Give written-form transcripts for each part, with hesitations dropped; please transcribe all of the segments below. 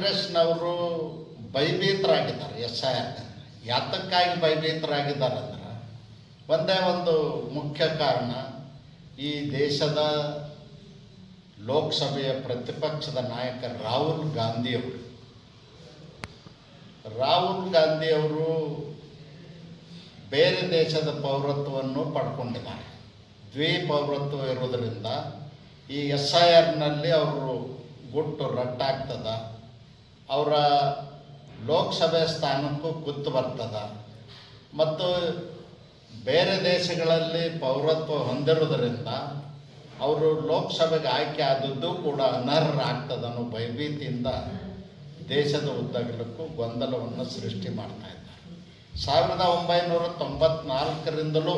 ಕಾಂಗ್ರೆಸ್ನವರು ಭಯಭೀತರಾಗಿದ್ದಾರೆ. SIR ಯಾತಕ್ಕಾಗಿ ಭಯಭೀತರಾಗಿದ್ದಾರೆ ಅಂದ್ರೆ ಒಂದೇ ಒಂದು ಮುಖ್ಯ ಕಾರಣ, ಈ ದೇಶದ ಲೋಕಸಭೆಯ ಪ್ರತಿಪಕ್ಷದ ನಾಯಕ ರಾಹುಲ್ ಗಾಂಧಿಯವರು ಬೇರೆ ದೇಶದ ಪೌರತ್ವವನ್ನು ಪಡ್ಕೊಂಡಿದ್ದಾರೆ. ದ್ವಿಪೌರತ್ವ ಇರೋದರಿಂದ ಈ SIRನಲ್ಲಿ ಅವರು ಗುಟ್ಟು ರಟ್ಟಾಗ್ತದ, ಅವರ ಲೋಕಸಭೆ ಸ್ಥಾನಕ್ಕೂ ಕುತ್ತು ಬರ್ತದ. ಮತ್ತು ಬೇರೆ ದೇಶಗಳಲ್ಲಿ ಪೌರತ್ವ ಹೊಂದಿರೋದರಿಂದ ಅವರು ಲೋಕಸಭೆಗೆ ಆಯ್ಕೆ ಆದದ್ದು ಕೂಡ ಅನರ್ಹರಾಗ್ತದೆ ಅನ್ನೋ ಭಯಭೀತಿಯಿಂದ ದೇಶದ ಉದ್ದಗಲಕ್ಕೂ ಗೊಂದಲವನ್ನು ಸೃಷ್ಟಿ ಮಾಡ್ತಾ ಇದ್ದಾರೆ. 1994ರಿಂದಲೂ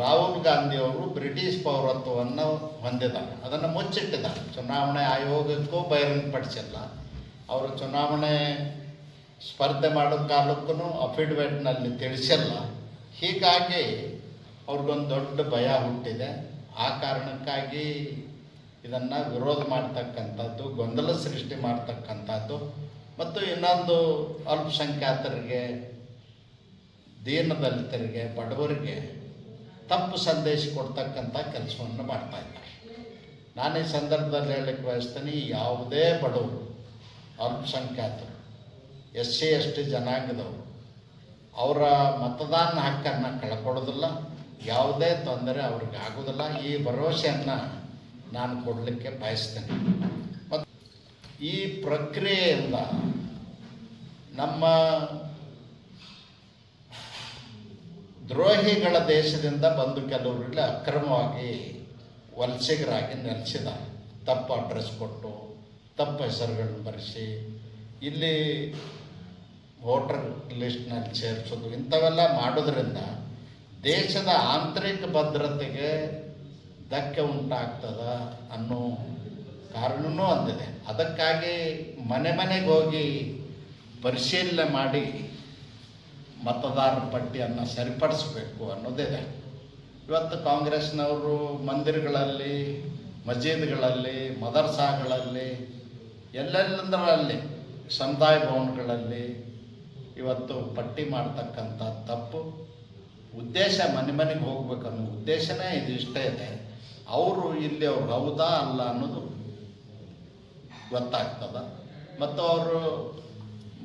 ರಾಹುಲ್ ಗಾಂಧಿಯವರು ಬ್ರಿಟಿಷ್ ಪೌರತ್ವವನ್ನು ಹೊಂದಿದ್ದಾರೆ. ಅದನ್ನು ಮುಚ್ಚಿಟ್ಟಿದ್ದಾರೆ. ಚುನಾವಣೆ ಆಯೋಗಕ್ಕೂ ಬಹಿರಂಗಪಡಿಸಿಲ್ಲ. ಅವರು ಚುನಾವಣೆ ಸ್ಪರ್ಧೆ ಮಾಡೋ ಕಾಲಕ್ಕೂ ಅಫಿಡವಿಟ್ನಲ್ಲಿ ತಿಳಿಸಿಲ್ಲ. ಹೀಗಾಗಿ ಅವ್ರಿಗೊಂದು ದೊಡ್ಡ ಭಯ ಹುಟ್ಟಿದೆ. ಆ ಕಾರಣಕ್ಕಾಗಿ ಇದನ್ನು ವಿರೋಧ ಮಾಡ್ತಕ್ಕಂಥದ್ದು, ಗೊಂದಲ ಸೃಷ್ಟಿ ಮಾಡ್ತಕ್ಕಂಥದ್ದು ಮತ್ತು ಇನ್ನೊಂದು ಅಲ್ಪಸಂಖ್ಯಾತರಿಗೆ, ದೀನದಲಿತರಿಗೆ, ಬಡವರಿಗೆ ತಪ್ಪು ಸಂದೇಶ ಕೊಡ್ತಕ್ಕಂಥ ಕೆಲಸವನ್ನು ಮಾಡ್ತಾಯಿದ್ದಾರೆ. ನಾನು ಈ ಸಂದರ್ಭದಲ್ಲಿ ಹೇಳಲಿಕ್ಕೆ ಬಯಸ್ತೀನಿ, ಯಾವುದೇ ಬಡವರು, ಅಲ್ಪಸಂಖ್ಯಾತರು, SC ST ಜನಾಂಗದವರು ಅವರ ಮತದಾನ ಹಕ್ಕನ್ನು ಕಳ್ಕೊಳ್ಳೋದಿಲ್ಲ. ಯಾವುದೇ ತೊಂದರೆ ಅವ್ರಿಗೆ ಆಗೋದಿಲ್ಲ. ಈ ಭರವಸೆಯನ್ನು ನಾನು ಕೊಡಲಿಕ್ಕೆ ಬಯಸ್ತೇನೆ. ಮತ್ತು ಈ ಪ್ರಕ್ರಿಯೆಯಿಂದ ನಮ್ಮ ದ್ರೋಹಿಗಳ ದೇಶದಿಂದ ಬಂದು ಕೆಲವರಲ್ಲಿ ಅಕ್ರಮವಾಗಿ ವಲಸಿಗರಾಗಿ ನೆಲೆಸಿದ್ದಾರೆ. ತಪ್ಪು ಅಡ್ರೆಸ್ ಕೊಟ್ಟು, ತಪ್ಪು ಹೆಸರುಗಳನ್ನು ಬರೆಸಿ, ಇಲ್ಲಿ ವೋಟರ್ ಲಿಸ್ಟ್ನಲ್ಲಿ ಸೇರಿಸೋದು, ಇಂಥವೆಲ್ಲ ಮಾಡೋದ್ರಿಂದ ದೇಶದ ಆಂತರಿಕ ಭದ್ರತೆಗೆ ಧಕ್ಕೆ ಉಂಟಾಗ್ತದ ಅನ್ನೋ ಕಾರಣವೂ ಅಂದಿದೆ. ಅದಕ್ಕಾಗಿ ಮನೆಗೆ ಹೋಗಿ ಪರಿಶೀಲನೆ ಮಾಡಿ ಮತದಾರರ ಪಟ್ಟಿಯನ್ನು ಸರಿಪಡಿಸಬೇಕು ಅನ್ನೋದಿದೆ. ಇವತ್ತು ಕಾಂಗ್ರೆಸ್ನವರು ಮಂದಿರಗಳಲ್ಲಿ, ಮಸೀದಿಗಳಲ್ಲಿ, ಮದರ್ಸಾಗಳಲ್ಲಿ, ಎಲ್ಲೆಲ್ಲದರಲ್ಲಿ, ಸಮುದಾಯ ಭವನಗಳಲ್ಲಿ ಇವತ್ತು ಪಟ್ಟಿ ಮಾಡ್ತಕ್ಕಂಥ ತಪ್ಪು ಉದ್ದೇಶ. ಮನೆಗೆ ಹೋಗ್ಬೇಕನ್ನೋ ಉದ್ದೇಶನೇ ಇದು ಇಷ್ಟೇ ಇದೆ. ಅವರು ಇಲ್ಲಿ ಅವ್ರು ಹೌದಾ ಅಲ್ಲ ಅನ್ನೋದು ಗೊತ್ತಾಗ್ತದ. ಮತ್ತು ಅವರು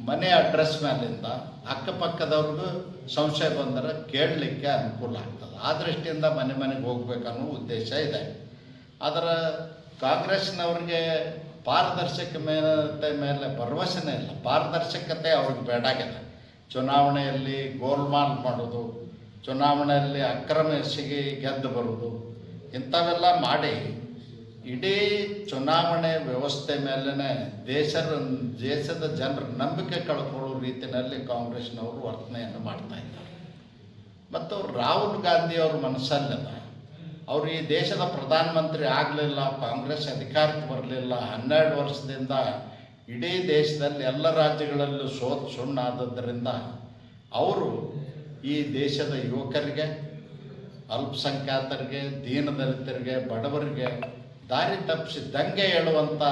ಮನೆ ಅಡ್ರೆಸ್ ಮೇಲಿಂದ ಅಕ್ಕಪಕ್ಕದವ್ರಿಗೂ ಸಂಶಯ ಬಂದರೆ ಕೇಳಲಿಕ್ಕೆ ಅನುಕೂಲ ಆಗ್ತದೆ. ಆ ದೃಷ್ಟಿಯಿಂದ ಮನೆಗೆ ಹೋಗ್ಬೇಕನ್ನೋ ಉದ್ದೇಶ ಇದೆ. ಆದರೆ ಕಾಂಗ್ರೆಸ್ನವ್ರಿಗೆ ಪಾರದರ್ಶಕತೆ ಮೇಲೆ ಭರವಸೆನೇ ಇಲ್ಲ. ಪಾರದರ್ಶಕತೆ ಅವ್ರಿಗೆ ಬೇಡಾಗಿದೆ. ಚುನಾವಣೆಯಲ್ಲಿ ಗೋಲ್ಮಾಲ್ ಮಾಡೋದು, ಚುನಾವಣೆಯಲ್ಲಿ ಅಕ್ರಮ ಎಸಗಿ ಗೆದ್ದು ಬರೋದು, ಇಂಥವೆಲ್ಲ ಮಾಡಿ ಇಡೀ ಚುನಾವಣೆ ವ್ಯವಸ್ಥೆ ಮೇಲೇ ದೇಶದ ಜನರ ನಂಬಿಕೆ ಕಳ್ಕೊಳ್ಳೋ ರೀತಿಯಲ್ಲಿ ಕಾಂಗ್ರೆಸ್ನವರು ವರ್ತನೆಯನ್ನು ಮಾಡ್ತಾ ಇದ್ದಾರೆ. ಮತ್ತು ರಾಹುಲ್ ಗಾಂಧಿಯವ್ರ ಮನಸ್ಸಲ್ಲದ, ಅವರು ಈ ದೇಶದ ಪ್ರಧಾನಮಂತ್ರಿ ಆಗಲಿಲ್ಲ, ಕಾಂಗ್ರೆಸ್ ಅಧಿಕಾರಕ್ಕೆ ಬರಲಿಲ್ಲ, 12 ವರ್ಷದಿಂದ ಇಡೀ ದೇಶದಲ್ಲಿ ಎಲ್ಲ ರಾಜ್ಯಗಳಲ್ಲೂ ಸುಣ್ಣಾದದ್ದರಿಂದ ಅವರು ಈ ದೇಶದ ಯುವಕರಿಗೆ, ಅಲ್ಪಸಂಖ್ಯಾತರಿಗೆ, ದೀನದಲಿತರಿಗೆ, ಬಡವರಿಗೆ ದಾರಿ ತಪ್ಪಿಸಿ ದಂಗೆ ಏಳುವಂಥ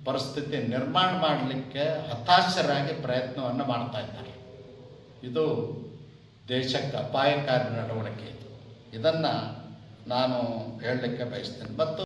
ಪರಿಸ್ಥಿತಿ ನಿರ್ಮಾಣ ಮಾಡಲಿಕ್ಕೆ ಹತಾಶರಾಗಿ ಪ್ರಯತ್ನವನ್ನು ಮಾಡ್ತಾ ಇದ್ದಾರೆ. ಇದು ದೇಶಕ್ಕೆ ಅಪಾಯಕಾರಿ ನಡವಳಿಕೆ. ಇದನ್ನು ನಾನು ಹೇಳಲಿಕ್ಕೆ ಬಯಸ್ತೇನೆ. ಮತ್ತು